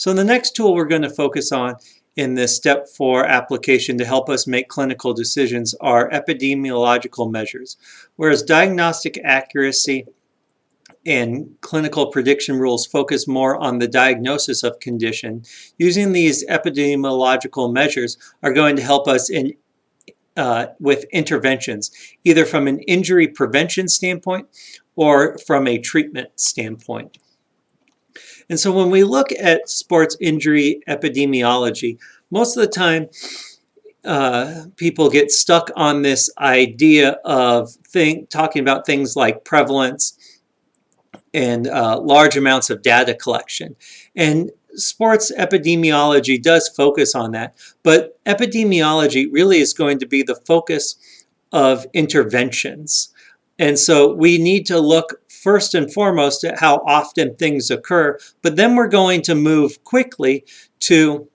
So the next tool we're going to focus on in this step 4 application to help us make clinical decisions are epidemiological measures. Whereas diagnostic accuracy and clinical prediction rules focus more on the diagnosis of condition, using these epidemiological measures are going to help us with interventions, either from an injury prevention standpoint or from a treatment standpoint. And so when we look at sports injury epidemiology, most of the time people get stuck on this idea of talking about things like prevalence and large amounts of data collection. And sports epidemiology does focus on that, but epidemiology really is going to be the focus of interventions. And so we need to look first and foremost at how often things occur, but then we're going to move quickly to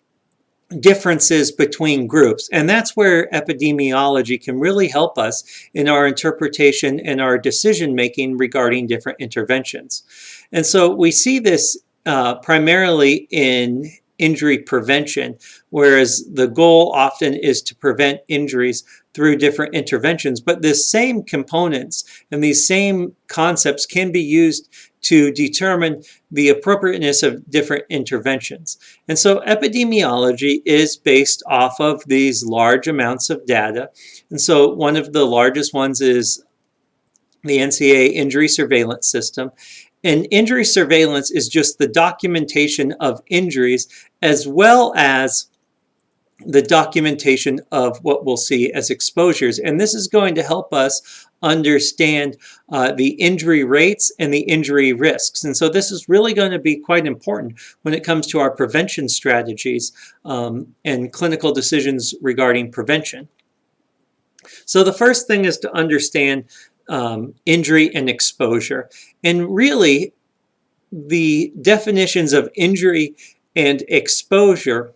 differences between groups. And that's where epidemiology can really help us in our interpretation and our decision making regarding different interventions. And so we see this primarily in injury prevention, whereas the goal often is to prevent injuries through different interventions. But the same components and these same concepts can be used to determine the appropriateness of different interventions. And so epidemiology is based off of these large amounts of data. And so one of the largest ones is the NCAA injury surveillance system. And injury surveillance is just the documentation of injuries as well as the documentation of what we'll see as exposures. And this is going to help us understand the injury rates and the injury risks. And so this is really going to be quite important when it comes to our prevention strategies and clinical decisions regarding prevention. So the first thing is to understand injury and exposure. And really, the definitions of injury and exposure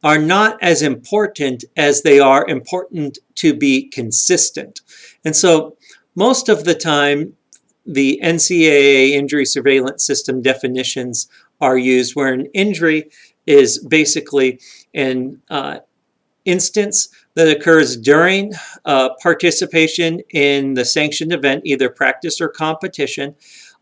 are not as important as they are important to be consistent. And so most of the time, the NCAA injury surveillance system definitions are used where an injury is basically an instance that occurs during participation in the sanctioned event, either practice or competition,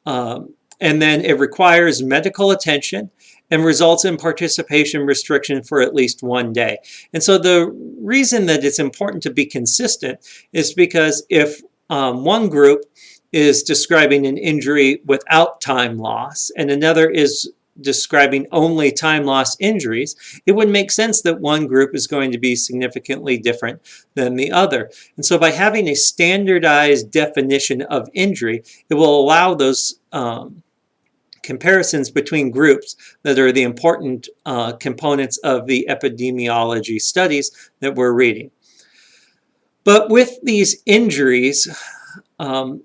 and then it requires medical attention and results in participation restriction for at least 1 day. And so the reason that it's important to be consistent is because if one group is describing an injury without time loss and another is describing only time loss injuries, it would make sense that one group is going to be significantly different than the other. And so by having a standardized definition of injury, it will allow those comparisons between groups that are the important components of the epidemiology studies that we're reading. But with these injuries,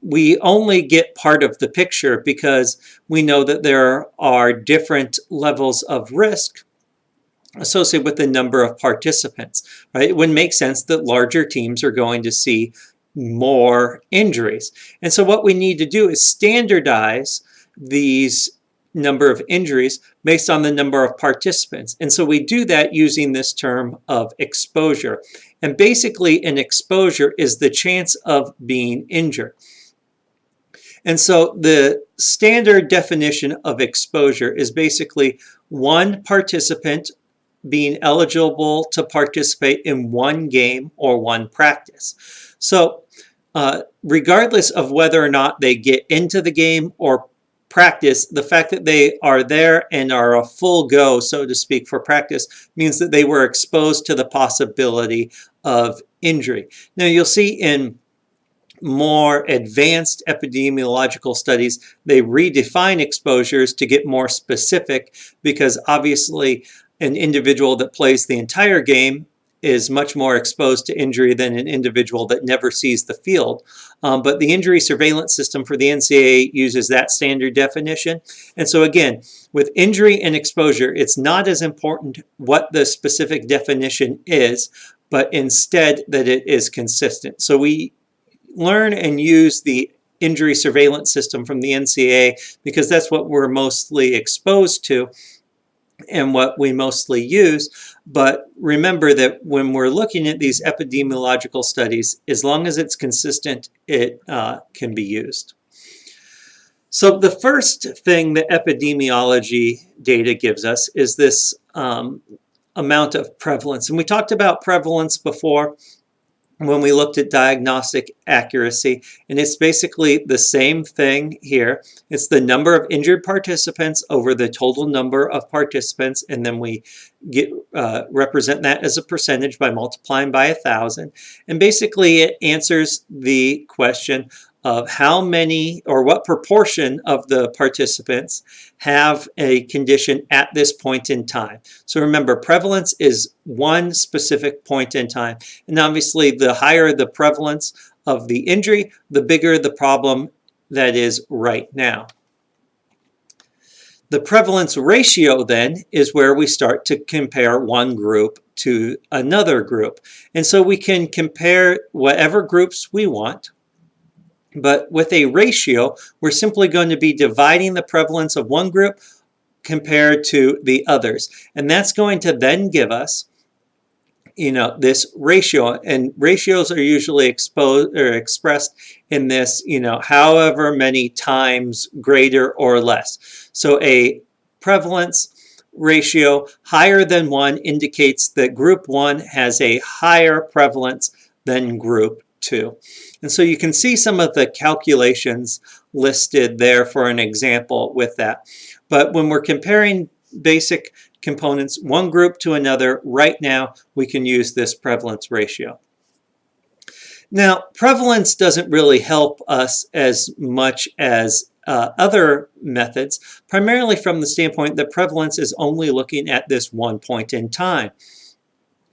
we only get part of the picture because we know that there are different levels of risk associated with the number of participants, right? It would make sense that larger teams are going to see more injuries. And so what we need to do is standardize these number of injuries based on the number of participants. And so we do that using this term of exposure. And basically an exposure is the chance of being injured. And so the standard definition of exposure is basically one participant being eligible to participate in one game or one practice. So regardless of whether or not they get into the game or practice, the fact that they are there and are a full go, so to speak, for practice means that they were exposed to the possibility of injury. Now you'll see in more advanced epidemiological studies, they redefine exposures to get more specific because obviously an individual that plays the entire game is much more exposed to injury than an individual that never sees the field. But the injury surveillance system for the NCAA uses that standard definition. And so again, with injury and exposure, it's not as important what the specific definition is, but instead that it is consistent. So we learn and use the injury surveillance system from the NCAA because that's what we're mostly exposed to. and what we mostly use. But remember that when we're looking at these epidemiological studies, as long as it's consistent, it can be used. So the first thing that epidemiology data gives us is this amount of prevalence. And we talked about prevalence before when we looked at diagnostic accuracy, and it's basically the same thing here. It's the number of injured participants over the total number of participants, and then we represent that as a percentage by multiplying by 1,000. And basically it answers the question of how many or what proportion of the participants have a condition at this point in time. So remember, prevalence is one specific point in time. And obviously, the higher the prevalence of the injury, the bigger the problem that is right now. The prevalence ratio then is where we start to compare one group to another group. And so we can compare whatever groups we want. But with a ratio, we're simply going to be dividing the prevalence of one group compared to the others. And that's going to then give us, this ratio. And ratios are usually expressed in this, however many times greater or less. So a prevalence ratio higher than 1 indicates that group 1 has a higher prevalence than group 2. And so you can see some of the calculations listed there for an example with that. But when we're comparing basic components, one group to another, right now we can use this prevalence ratio. Now, prevalence doesn't really help us as much as other methods, primarily from the standpoint that prevalence is only looking at this one point in time.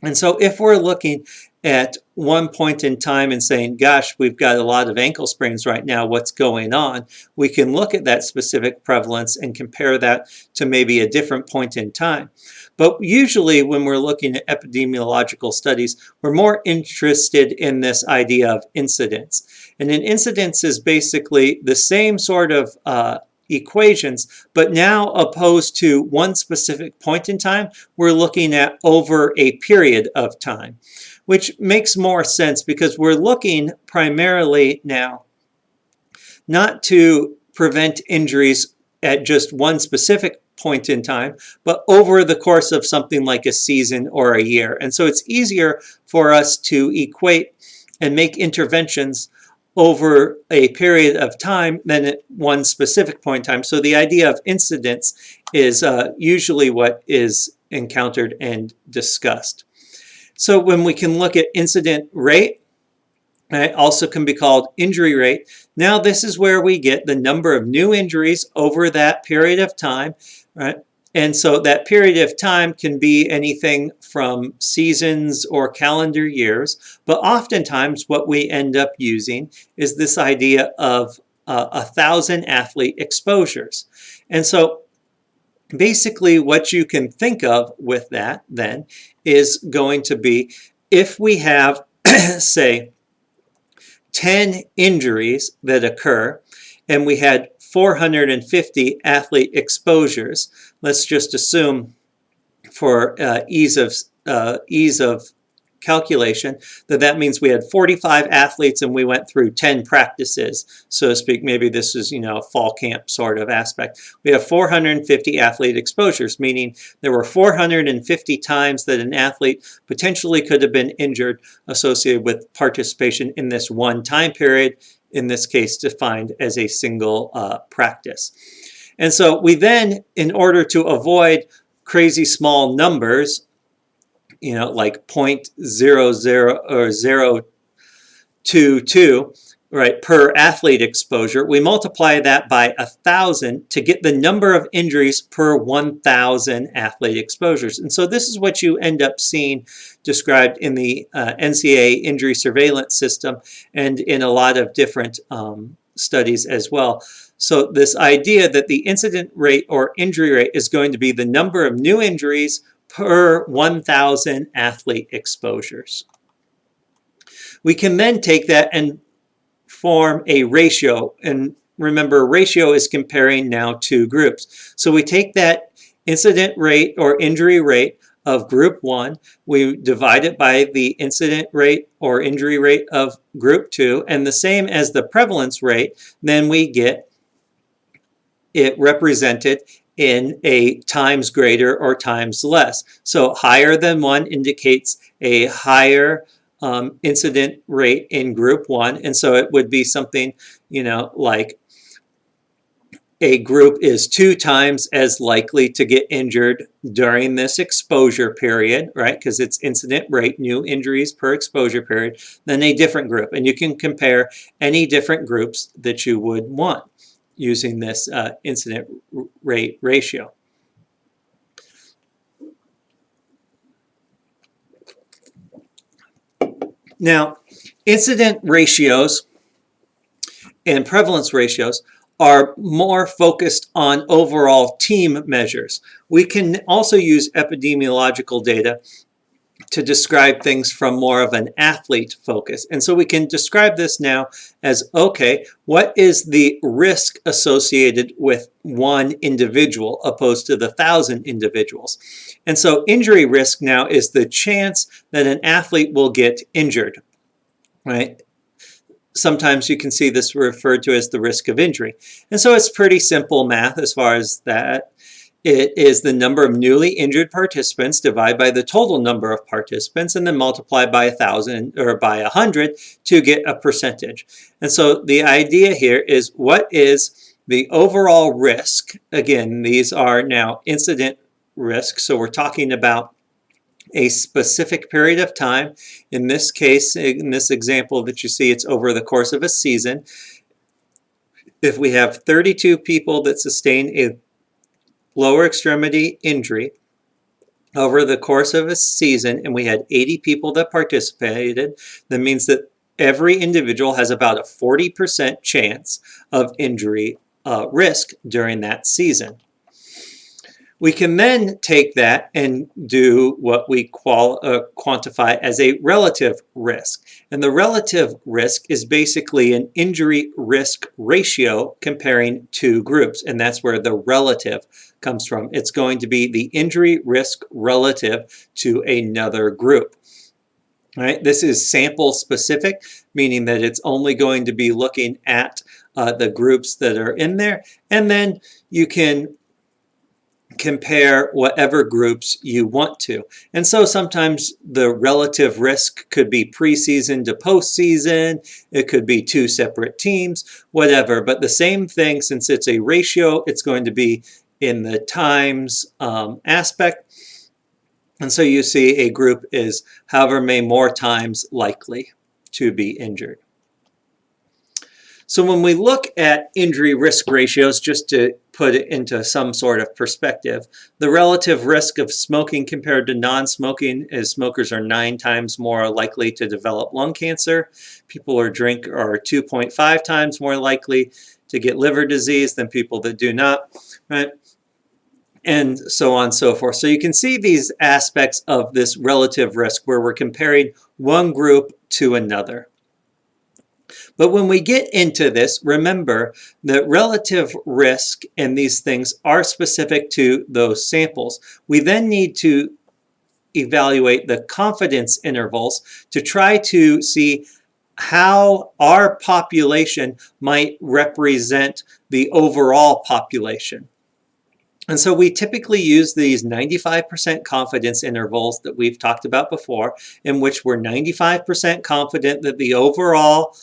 And so if we're looking at one point in time and saying, gosh, we've got a lot of ankle sprains right now, what's going on? We can look at that specific prevalence and compare that to maybe a different point in time. But usually when we're looking at epidemiological studies, we're more interested in this idea of incidence. And an incidence is basically the same sort of equations, but now opposed to one specific point in time, we're looking at over a period of time, which makes more sense because we're looking primarily now not to prevent injuries at just one specific point in time, but over the course of something like a season or a year. And so it's easier for us to equate and make interventions over a period of time than at one specific point in time. So the idea of incidence is usually what is encountered and discussed. So when we can look at incident rate, right, also can be called injury rate. Now this is where we get the number of new injuries over that period of time, right? And so that period of time can be anything from seasons or calendar years, but oftentimes what we end up using is this idea of 1,000 athlete exposures. And so basically what you can think of with that then is going to be if we have, say, 10 injuries that occur and we had 450 athlete exposures. Let's just assume for ease of calculation that means we had 45 athletes and we went through 10 practices, so to speak. Maybe this is, a fall camp sort of aspect. We have 450 athlete exposures, meaning there were 450 times that an athlete potentially could have been injured associated with participation in this one time period, in this case defined as a single practice. And so we then, in order to avoid crazy small numbers, like 0.00 or 0.22, right, per athlete exposure, we multiply that by 1,000 to get the number of injuries per 1,000 athlete exposures. And so this is what you end up seeing described in the NCAA injury surveillance system and in a lot of different studies as well. So this idea that the incident rate or injury rate is going to be the number of new injuries per 1,000 athlete exposures. We can then take that and form a ratio. And remember, ratio is comparing now two groups. So we take that incident rate or injury rate of group 1. We divide it by the incident rate or injury rate of group 2, and the same as the prevalence rate, then we get it represented in a times greater or times less. So higher than 1 indicates a higher incident rate in group 1, and so it would be something, like a group is 2 times as likely to get injured during this exposure period, right? Because it's incident rate, new injuries per exposure period, than a different group. And you can compare any different groups that you would want using this incident rate ratio. Now, incident ratios and prevalence ratios are more focused on overall team measures. We can also use epidemiological data to describe things from more of an athlete focus. And so we can describe this now as, okay, what is the risk associated with one individual opposed to the 1,000 individuals? And so injury risk now is the chance that an athlete will get injured, right? Sometimes you can see this referred to as the risk of injury. And so it's pretty simple math as far as that. It is the number of newly injured participants divided by the total number of participants and then multiply by 1,000 or by 100 to get a percentage. And so the idea here is, what is the overall risk? Again, these are now incident risks. So we're talking about a specific period of time. In this case, in this example that you see, it's over the course of a season. If we have 32 people that sustain a lower extremity injury over the course of a season, and we had 80 people that participated, that means that every individual has about a 40% chance of injury risk during that season. We can then take that and do what we quantify as a relative risk. And the relative risk is basically an injury risk ratio comparing two groups. And that's where the relative comes from. It's going to be the injury risk relative to another group. All right, this is sample specific, meaning that it's only going to be looking at the groups that are in there. And then you can compare whatever groups you want to. And so sometimes the relative risk could be preseason to postseason, it could be two separate teams, whatever. But the same thing, since it's a ratio, it's going to be in the times aspect. And so you see a group is however many more times likely to be injured. So when we look at injury risk ratios, just to put it into some sort of perspective, the relative risk of smoking compared to non-smoking is smokers are 9 times more likely to develop lung cancer. People who drink are 2.5 times more likely to get liver disease than people that do not, right? And so on and so forth. So you can see these aspects of this relative risk where we're comparing one group to another. But when we get into this, remember that relative risk and these things are specific to those samples. We then need to evaluate the confidence intervals to try to see how our population might represent the overall population. And so we typically use these 95% confidence intervals that we've talked about before, in which we're 95% confident that the overall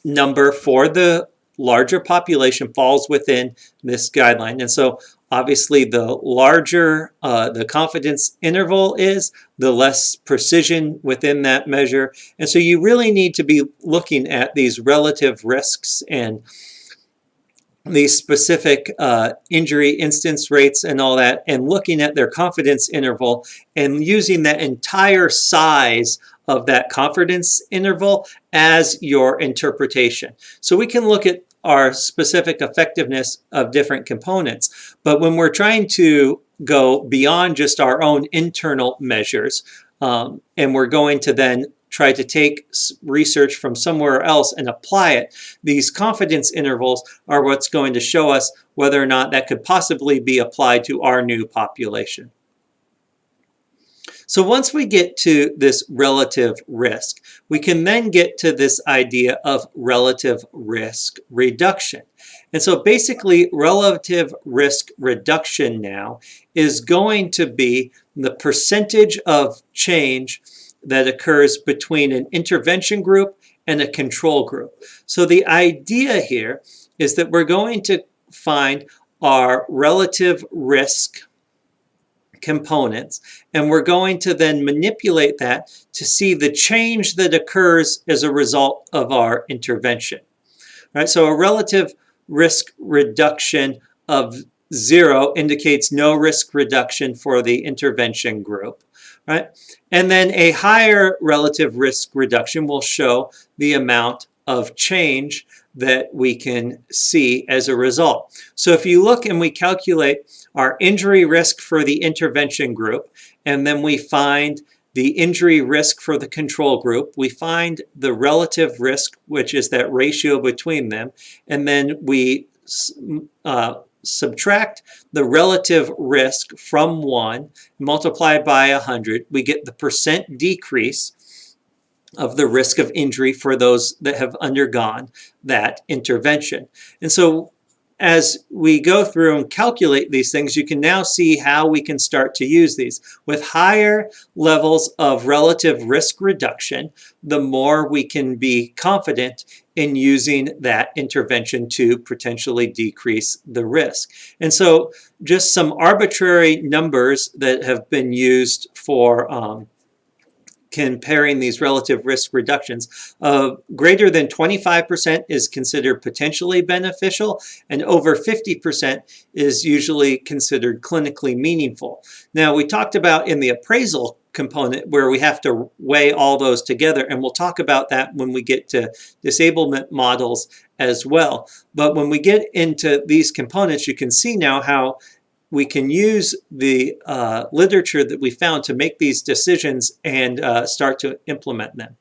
number for the larger population falls within this guideline. And so obviously the larger the confidence interval is, the less precision within that measure. And so you really need to be looking at these relative risks and these specific injury instance rates and all that, and looking at their confidence interval and using that entire size of that confidence interval as your interpretation. So we can look at our specific effectiveness of different components, but when we're trying to go beyond just our own internal measures, and we're going to then try to take research from somewhere else and apply it, these confidence intervals are what's going to show us whether or not that could possibly be applied to our new population. So once we get to this relative risk, we can then get to this idea of relative risk reduction. And so basically, relative risk reduction now is going to be the percentage of change that occurs between an intervention group and a control group. So the idea here is that we're going to find our relative risk components, and we're going to then manipulate that to see the change that occurs as a result of our intervention. Right? So a relative risk reduction of 0 indicates no risk reduction for the intervention group. Right? And then a higher relative risk reduction will show the amount of change that we can see as a result. So if you look and we calculate our injury risk for the intervention group, and then we find the injury risk for the control group, we find the relative risk, which is that ratio between them, and then we subtract the relative risk from 1, multiply by 100, we get the percent decrease of the risk of injury for those that have undergone that intervention. And so as we go through and calculate these things, you can now see how we can start to use these. With higher levels of relative risk reduction, the more we can be confident in using that intervention to potentially decrease the risk. And so just some arbitrary numbers that have been used for comparing these relative risk reductions. Greater than 25% is considered potentially beneficial, and over 50% is usually considered clinically meaningful. Now, we talked about in the appraisal component where we have to weigh all those together, and we'll talk about that when we get to disablement models as well. But when we get into these components, you can see now how we can use the literature that we found to make these decisions and start to implement them.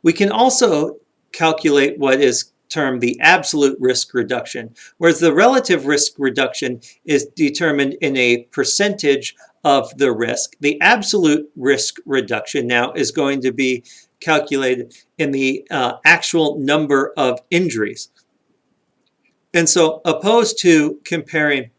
We can also calculate what is termed the absolute risk reduction, whereas the relative risk reduction is determined in a percentage of the risk. The absolute risk reduction now is going to be calculated in the actual number of injuries. And so opposed to comparing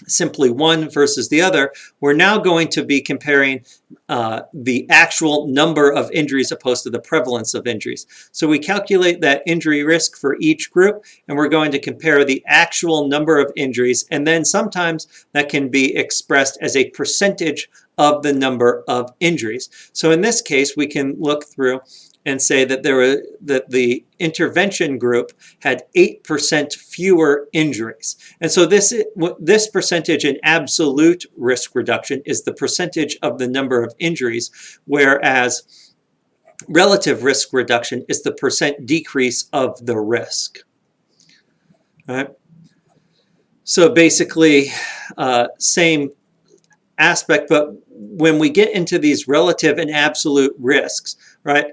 simply one versus the other, we're now going to be comparing the actual number of injuries opposed to the prevalence of injuries. So we calculate that injury risk for each group, and we're going to compare the actual number of injuries, and then sometimes that can be expressed as a percentage of the number of injuries. So in this case, we can look through and say that the intervention group had 8% fewer injuries. And so this percentage in absolute risk reduction is the percentage of the number of injuries, whereas relative risk reduction is the percent decrease of the risk. All right? So basically, same aspect, but when we get into these relative and absolute risks, right?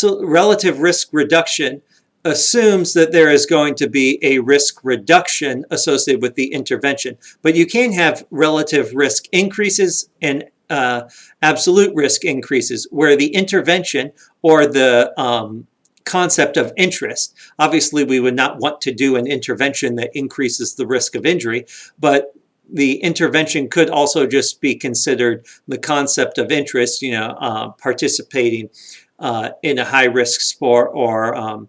Relative risk reduction assumes that there is going to be a risk reduction associated with the intervention. But you can have relative risk increases and absolute risk increases, where the intervention or the concept of interest, obviously we would not want to do an intervention that increases the risk of injury, but the intervention could also just be considered the concept of interest, participating in a high-risk sport or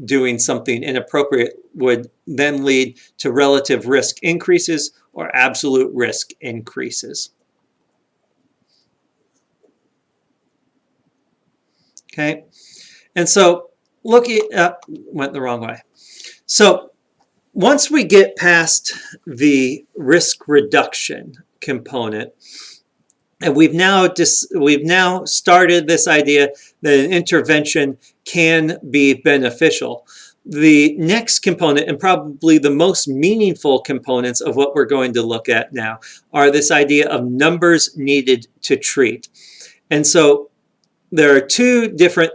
doing something inappropriate would then lead to relative risk increases or absolute risk increases. Okay, and so went the wrong way. So once we get past the risk reduction component, and we've now started this idea that an intervention can be beneficial. The next component, and probably the most meaningful components of what we're going to look at now, are this idea of numbers needed to treat. And so there are two different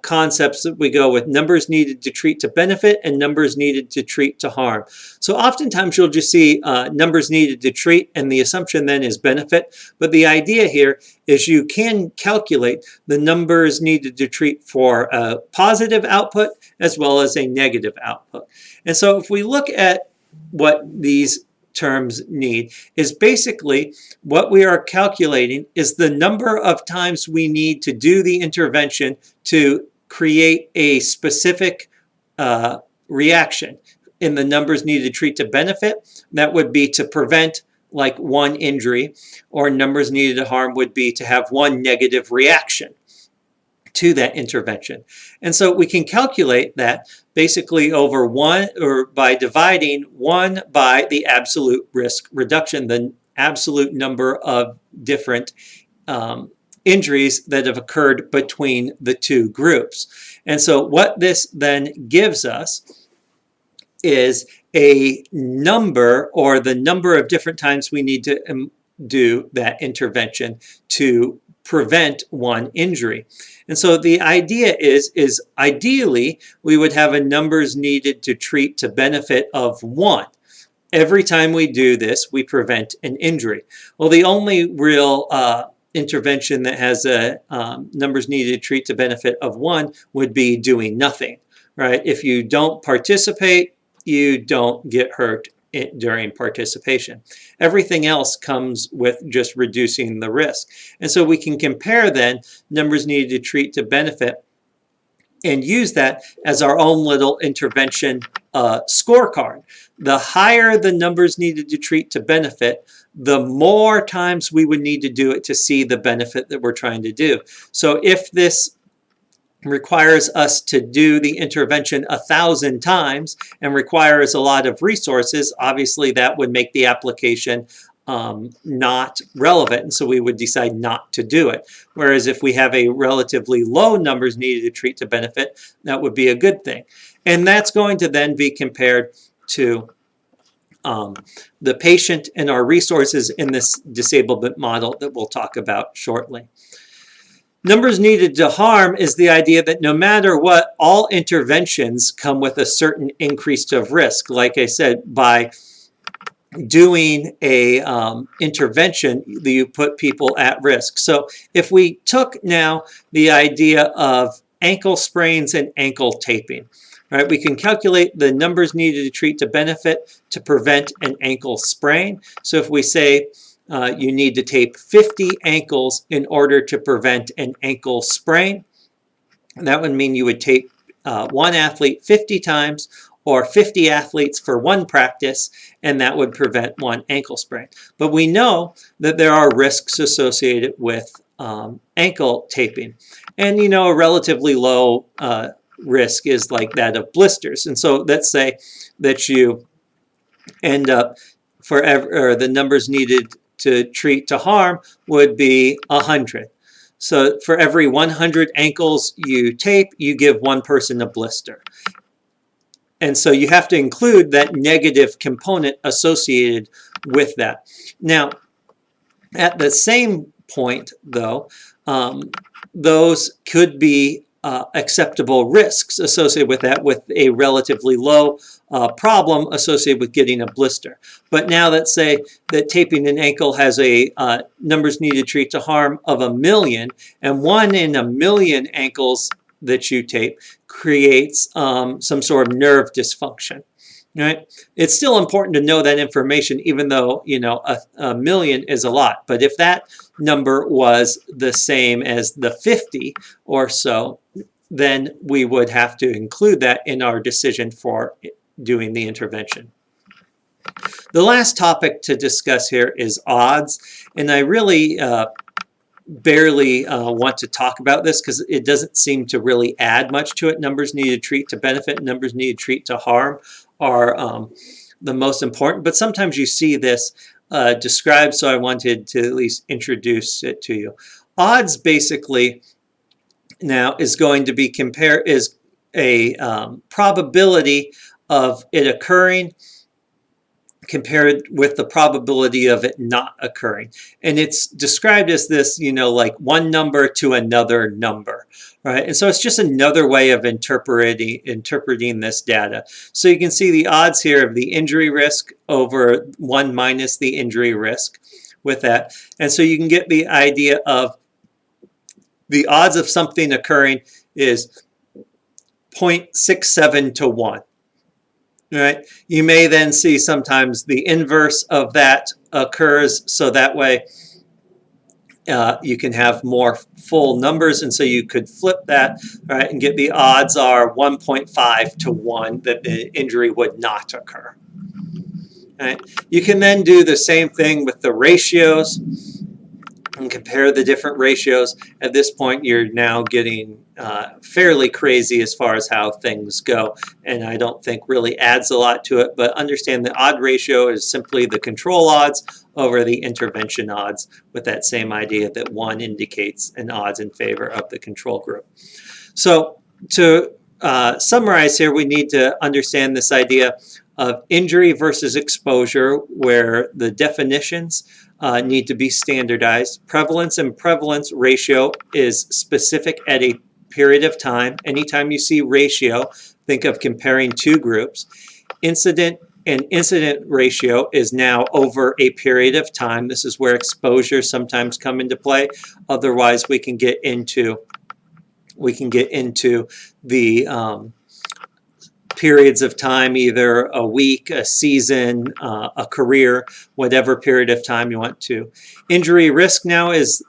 concepts that we go with: numbers needed to treat to benefit and numbers needed to treat to harm. So oftentimes you'll just see numbers needed to treat, and the assumption then is benefit. But the idea here is you can calculate the numbers needed to treat for a positive output as well as a negative output. And so if we look at what these terms need, is basically what we are calculating is the number of times we need to do the intervention to create a specific reaction. In the numbers needed to treat to benefit, that would be to prevent like one injury, or numbers needed to harm would be to have one negative reaction to that intervention. And so we can calculate that basically over one, or by dividing one by the absolute risk reduction, the absolute number of different injuries that have occurred between the two groups. And so what this then gives us is a number, or the number of different times we need to do that intervention to prevent one injury. And so the idea is ideally we would have a numbers needed to treat to benefit of 1. Every time we do this, we prevent an injury. Well, the only real intervention that has a numbers needed to treat to benefit of 1 would be doing nothing, right? If you don't participate, you don't get hurt during participation. Everything else comes with just reducing the risk. And so we can compare then numbers needed to treat to benefit and use that as our own little intervention scorecard. The higher the numbers needed to treat to benefit, the more times we would need to do it to see the benefit that we're trying to do. So if this requires us to do the intervention 1,000 times and requires a lot of resources, obviously that would make the application not relevant, and so we would decide not to do it. Whereas if we have a relatively low numbers needed to treat to benefit, that would be a good thing. And that's going to then be compared to the patient and our resources in this disablement model that we'll talk about shortly. Numbers needed to harm is the idea that no matter what, all interventions come with a certain increase of risk. Like I said, by doing a intervention, you put people at risk. So if we took now the idea of ankle sprains and ankle taping, right, we can calculate the numbers needed to treat to benefit to prevent an ankle sprain. So if we say you need to tape 50 ankles in order to prevent an ankle sprain, that would mean you would tape one athlete 50 times, or 50 athletes for one practice, and that would prevent one ankle sprain. But we know that there are risks associated with ankle taping. And you know, a relatively low risk is like that of blisters. And so let's say that you end up, or the numbers needed to treat to harm would be 100. So for every 100 ankles you tape, you give one person a blister. And so you have to include that negative component associated with that. Now, at the same point, though, those could be acceptable risks associated with that, with a relatively low problem associated with getting a blister. But now let's say that taping an ankle has a numbers needed to treat to harm of 1,000,000, and 1 in 1,000,000 ankles that you tape creates some sort of nerve dysfunction. Right? It's still important to know that information, even though, you know, a million is a lot. But if that number was the same as the 50 or so, then we would have to include that in our decision for doing the intervention. The last topic to discuss here is odds, and I really barely want to talk about this because it doesn't seem to really add much to it. Numbers needed to treat to benefit, numbers needed to treat to harm are the most important, but sometimes you see this described, so I wanted to at least introduce it to you. Odds basically now is going to be is a probability of it occurring compared with the probability of it not occurring. And it's described as this, like one number to another number, right? And so it's just another way of interpreting this data. So you can see the odds here of the injury risk over 1 minus the injury risk with that. And so you can get the idea of the odds of something occurring is 0.67 to 1. Right? You may then see sometimes the inverse of that occurs, so that way you can have more full numbers, and so you could flip that, right, and get the odds are 1.5 to 1 that the injury would not occur. Right? You can then do the same thing with the ratios and compare the different ratios. At this point, you're now getting fairly crazy as far as how things go, and I don't think really adds a lot to it, but understand the odd ratio is simply the control odds over the intervention odds, with that same idea that 1 indicates an odds in favor of the control group. So to summarize here, we need to understand this idea of injury versus exposure, where the definitions need to be standardized. Prevalence and prevalence ratio is specific at a period of time. Anytime you see ratio, think of comparing two groups. Incident and incident ratio is now over a period of time. This is where exposures sometimes come into play. Otherwise, we can get into the periods of time, either a week, a season, a career, whatever period of time you want to. Injury risk now is,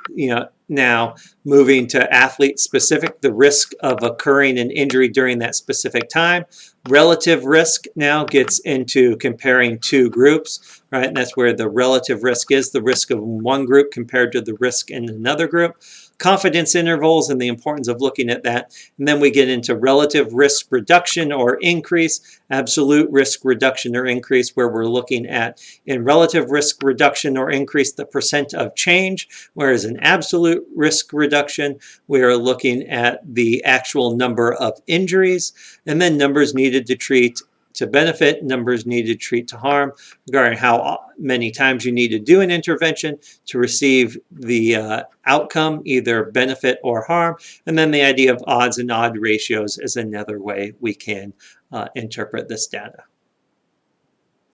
now moving to athlete specific, the risk of occurring an injury during that specific time. Relative risk now gets into comparing two groups, right? And that's where the relative risk is, the risk of one group compared to the risk in another group. Confidence intervals and the importance of looking at that. And then we get into relative risk reduction or increase, absolute risk reduction or increase, where we're looking at in relative risk reduction or increase the percent of change, whereas in absolute risk reduction, we are looking at the actual number of injuries, and then numbers needed to treat to benefit, numbers needed to treat to harm, regarding how many times you need to do an intervention to receive the outcome, either benefit or harm, and then the idea of odds and odd ratios is another way we can interpret this data.